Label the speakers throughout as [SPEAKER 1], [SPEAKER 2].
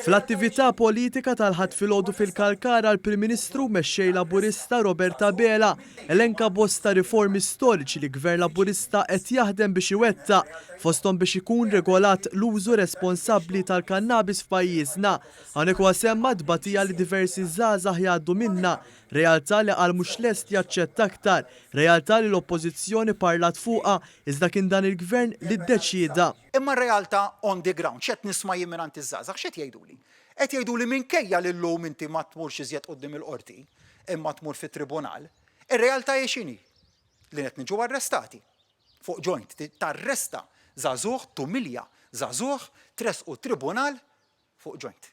[SPEAKER 1] Fl-attività politika tal-ħadd filgħodu fil-Kalkara l-Prim Ministru mexxej Laburista Roberta Bela elenka bosta riformi storiċi li Gvern Laburista qed jaħdem biex iwettaq fosthom biex ikun regolat l-użu responsabbli tal-kannabis f'pajjiżna. Hawnhekk huwa semma tbatija li diversi żgħażagħ jgħaddu minnha, realtà li qal mhux lest jaċċetta aktar, realtà li l-Oppożizzjoni parlat fuqha iżda kien dan il-Gvern li ddeċieda.
[SPEAKER 2] Imma r-realtà on the ground, x'qed nisma' jien mingħand iż-żgħażagħ, x'qed jgħiduli? Qed jgħiduli minkejja li llum inti ma tmurx iżjed quddiem il-qorti, imma tmur fit-tribunal. Ir-realtà hi x'inhi? Li qed niġu arrestati. Fuq joint tarresta żagħżugħ tumilja żagħżugħ tresqu tribunal fuq joint.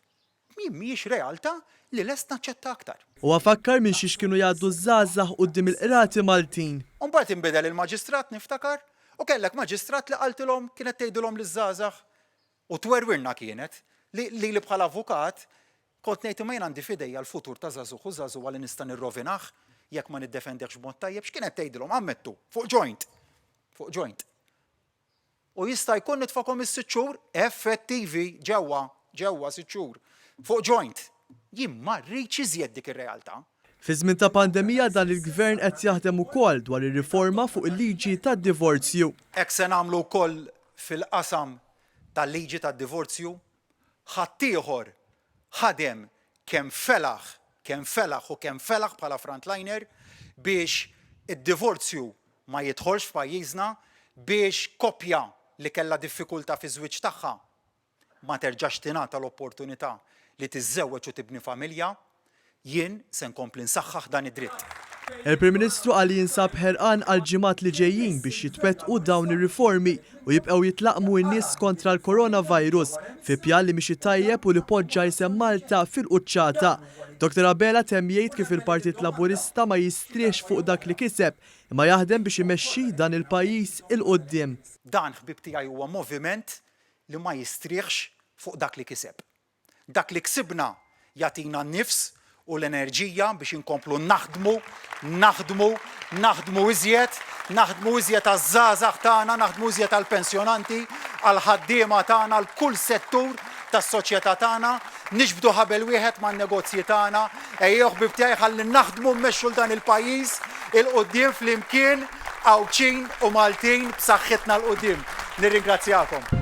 [SPEAKER 2] Mhijiex realtà li lest naċċetta aktar.
[SPEAKER 1] U għafakkar minn xiex kienu jgħaddu żgħażagħ quddiem il-qrati Maltin.
[SPEAKER 2] Mbagħad inbidel il-maġistrat niftakar u kellek maġistrat li qaltilhom kienet tgħidilhom liż-żgħażagħ u twerwirna kienet li bħala avukat kont ngħid imma jien għandi f'idejja l-futur ta' żagħżugħ u żagħżugħa li nista' nirrovinah jekk ma niddefendehx b'mod tajjeb x'kienet tgħidilhom ammettu fuq joint. Fuq joint. U jista' jkun nitfakom is-sitt xhur effettivi ġewwa 6 xhur fuq joint. Jien ma rridx iżjed dik ir-realtà.
[SPEAKER 1] Fi żmien ta' pandemija dan il-Gvern qed jaħdem ukoll dwar ir-riforma fuq il-liġi tad-divorzju.
[SPEAKER 2] Hekk se nagħmlu wkoll fil-qasam tal-liġi tad-divorzju ħadd ieħor ħadem kemm felaħ u kemm felaħ bħala frontliner biex id-divorzju ma jidħolx f'pajjiżna biex koppja li kellha diffikultà fi żwieġ tagħha ma terġax tingħata l-opportunità li tiżżewweġ u tibni familja, jien se nkompli nsaħħaħ dan id-dritt.
[SPEAKER 1] Il-Prim Ministru qal jinsab ħerqan għal ġimgħat li ġejjin biex jitwettqu dawn ir-riformi u jibqgħu jitlaqmu n-nies kontra l-coronavirus fi pjan li mixi tajjeb u li poġġa jsem Malta fil-quċċata. Dr. Abela temm jgħid kif il-Partit Laburista ma jistriex fuq dak li kiseb imma jaħdem biex imexxi dan il-pajjiż il-qudiem.
[SPEAKER 2] Dan ħbib tiegħi huwa moviment li ma jistrieħx fuq dak li kiseb. Dak li ksibna jagħtina n-nifs u l-enerġija biex inkomplu naħdmu iżjed għaż-żgħażagħ tagħna, naħdmu iżjed għall-pensjonanti, għall-ħaddiema tagħna, għal kull settur tas-soċjetà tagħna, nixbdu ħabel wieħed man-negozji tagħna, ejjew ħbib tiegħi ħalli naħdmu mmexxu dan il-pajjiż il-qudiem flimkien Għawċin u Maltin b'saħħitna l-qudiem. Nirringrazzjakom.